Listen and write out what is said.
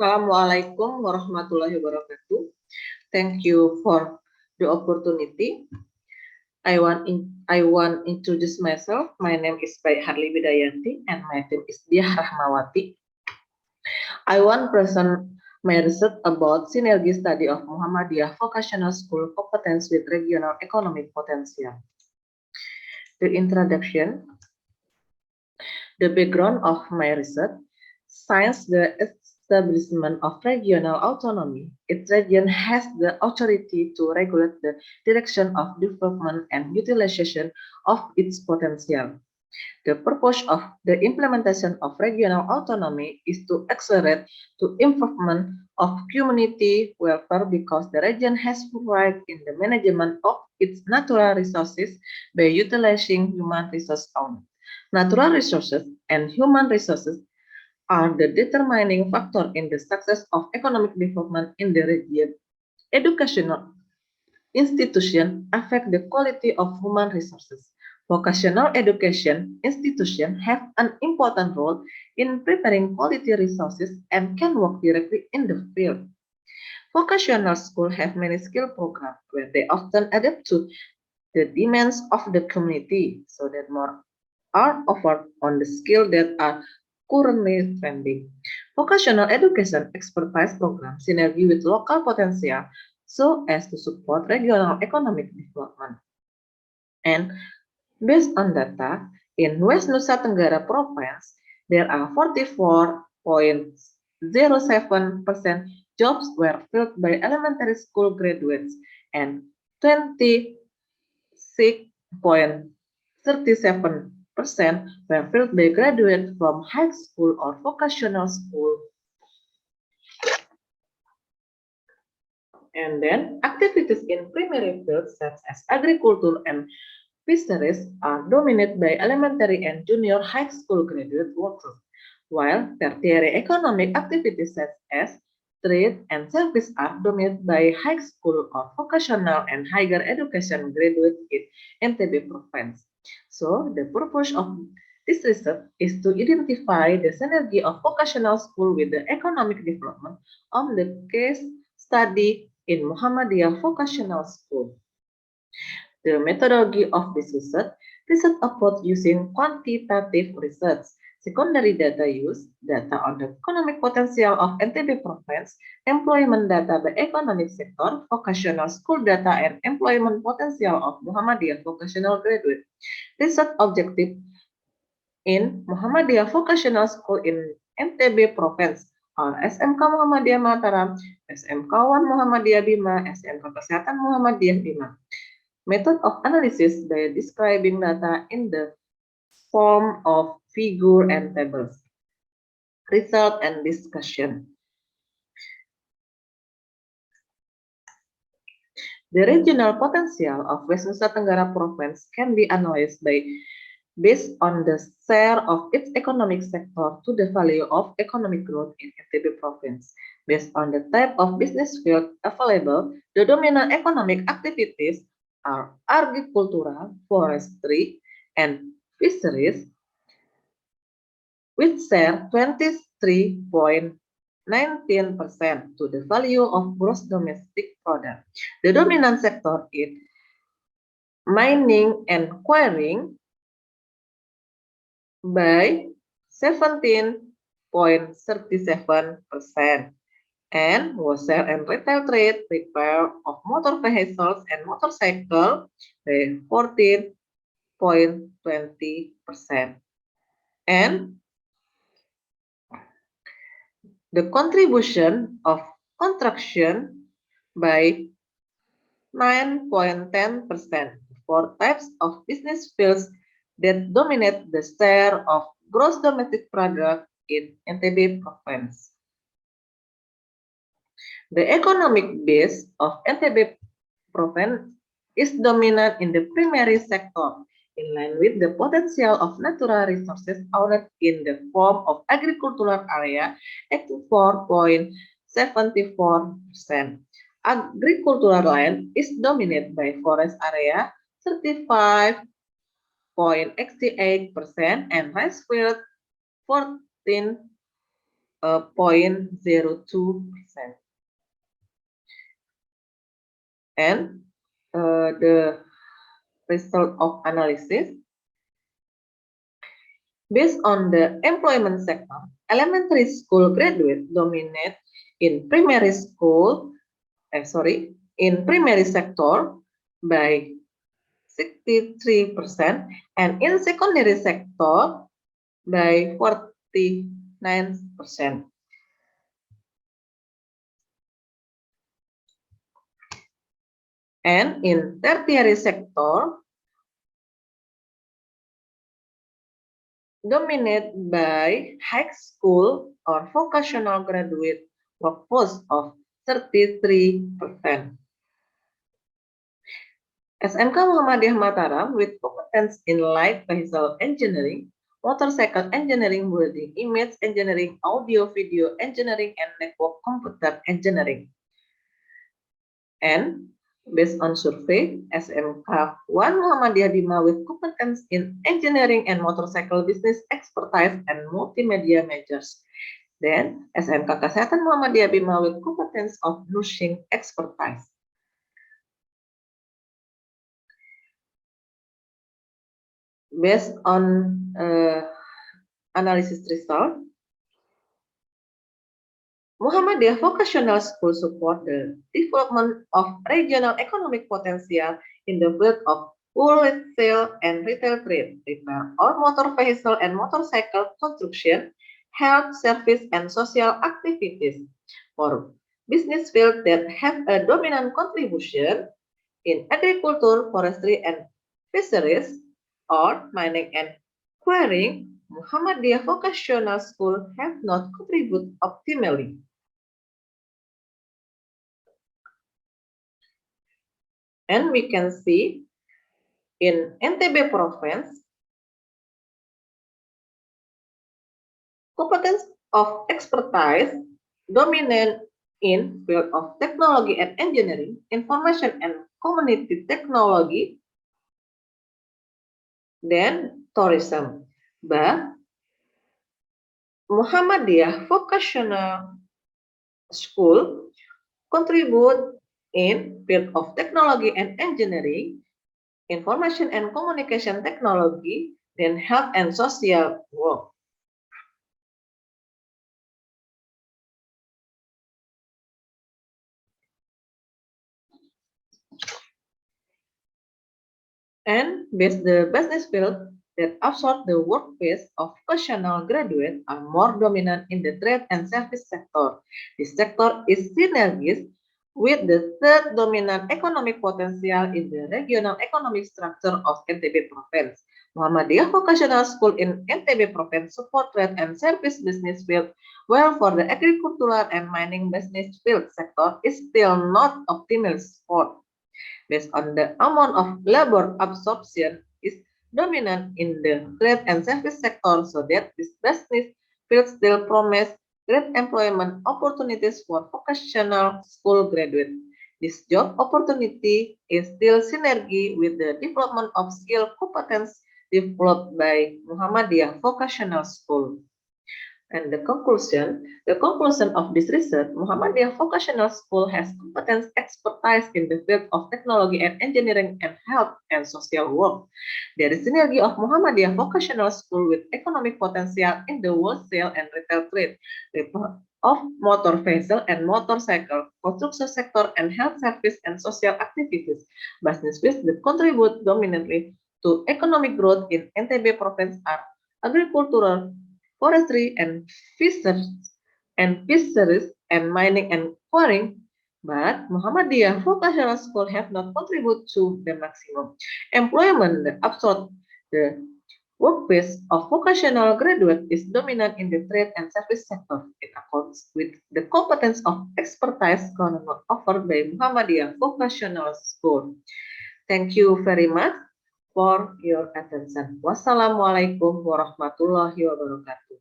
Assalamualaikum warahmatullahi wabarakatuh. Thank you for the opportunity. I want introduce myself. My name is Baik Harli Widayanti and my name is Diah Rahmawati. I want present my research about synergy study of Muhammadiyah Vocational School competence with regional economic potential. The introduction. The background of my research. Since the establishment of regional autonomy, its region has the authority to regulate the direction of development and utilization of its potential. The purpose of the implementation of regional autonomy is to accelerate the improvement of community welfare because the region has pride in the management of its natural resources by utilizing human resources only. Natural resources and human resources are the determining factor in the success of economic development in the region. Educational institutions affect the quality of human resources. Vocational education institutions have an important role in preparing quality resources and can work directly in the field. Vocational schools have many skill programs where they often adapt to the demands of the community so that more are offered on the skill that are currently trending. Vocational education expertise programs synergy with local potential so as to support regional economic development. And based on data, in West Nusa Tenggara Province, there are 44.07% jobs were filled by elementary school graduates and 26.37% were filled by graduates from high school or vocational school. And then activities in primary fields such as agriculture and fisheries are dominated by elementary and junior high school graduate workers, while tertiary economic activities such as trade and service are dominated by high school or vocational and higher education graduates in NTB province. So the purpose of this research is to identify the synergy of vocational school with the economic development of the case study in Muhammadiyah Vocational School. The methodology of this research approach using quantitative research, secondary data use, data on the economic potential of NTB province, employment data by economic sector, vocational school data, and employment potential of Muhammadiyah vocational graduate. Research objective in Muhammadiyah Vocational School in NTB province are SMK Muhammadiyah Mataram, SMK 1 Muhammadiyah Bima, SMK Kesehatan Muhammadiyah Bima. Method of analysis by describing data in the form of figure and tables. Result and discussion. The regional potential of West Nusa Tenggara Province can be analyzed based on the share of its economic sector to the value of economic growth in NTB province. Based on the type of business field available, the dominant economic activities are agricultural, forestry, and fisheries, which share 23.19% to the value of gross domestic product. The dominant sector is mining and quarrying by 17.37%. And wholesale and retail trade repair of motor vehicles and motorcycle by 14.20%. And the contribution of construction by 9.10%. For types of business fields that dominate the share of gross domestic product in NTB province. The economic base of NTB province is dominant in the primary sector, in line with the potential of natural resources owned in the form of agricultural area at 4.74%. Agricultural land is dominated by forest area 35.68% and rice field 14 0.02%. And the result of analysis, based on the employment sector, elementary school graduates dominate in primary sector by 63% and in secondary sector by 49%. And in tertiary sector, dominated by high school or vocational graduate workforce of 33%. SMK Muhammadiyah Mataram with competence in light vehicle engineering, motorcycle engineering, building image engineering, audio video engineering, and network computer engineering. And based on survey, SMK 1 Muhammadiyah Bima with competence in engineering and motorcycle business expertise and multimedia majors. Then SMK Kesehatan Muhammadiyah Bima with competence of nursing expertise. Based on analysis result, Muhammadiyah Vocational School support the development of regional economic potential in the field of wholesale and retail trade, repair or motor vehicle and motorcycle construction, health service and social activities. For business fields that have a dominant contribution in agriculture, forestry and fisheries, or mining and quarrying, Muhammadiyah Vocational School have not contributed optimally. And we can see in NTB province, competence of expertise dominant in field of technology and engineering, information and community technology, then tourism. But Muhammadiyah Vocational School contribute in field of technology and engineering, information and communication technology, then health and social work. And based the business field that absorb the workforce of vocational graduates are more dominant in the trade and service sector. This sector is synergist with the third dominant economic potential in the regional economic structure of NTB province. Muhammadiyah Vocational School in NTB province support trade and service business field, while for the agricultural and mining business field sector is still not optimal support. Based on the amount of labor absorption is dominant in the trade and service sector, so that this business field still promise great employment opportunities for vocational school graduates. This job opportunity is still synergy with the development of skill competence developed by Muhammadiyah Vocational School. And the conclusion of this research, Muhammadiyah Vocational School has competence expertise in the field of technology and engineering and health and social work. There is synergy of Muhammadiyah Vocational School with economic potential in the wholesale and retail trade, of motor vehicle and motorcycle, construction sector and health service and social activities. Business fields that contribute dominantly to economic growth in NTB province are agricultural, forestry and fisheries and mining and quarrying, but Muhammadiyah Vocational School have not contributed to the maximum employment that absorbed the workforce of vocational graduate is dominant in the trade and service sector. It accords with the competence of expertise offered by Muhammadiyah Vocational School. Thank you very much for your attention. Wassalamualaikum warahmatullahi wabarakatuh.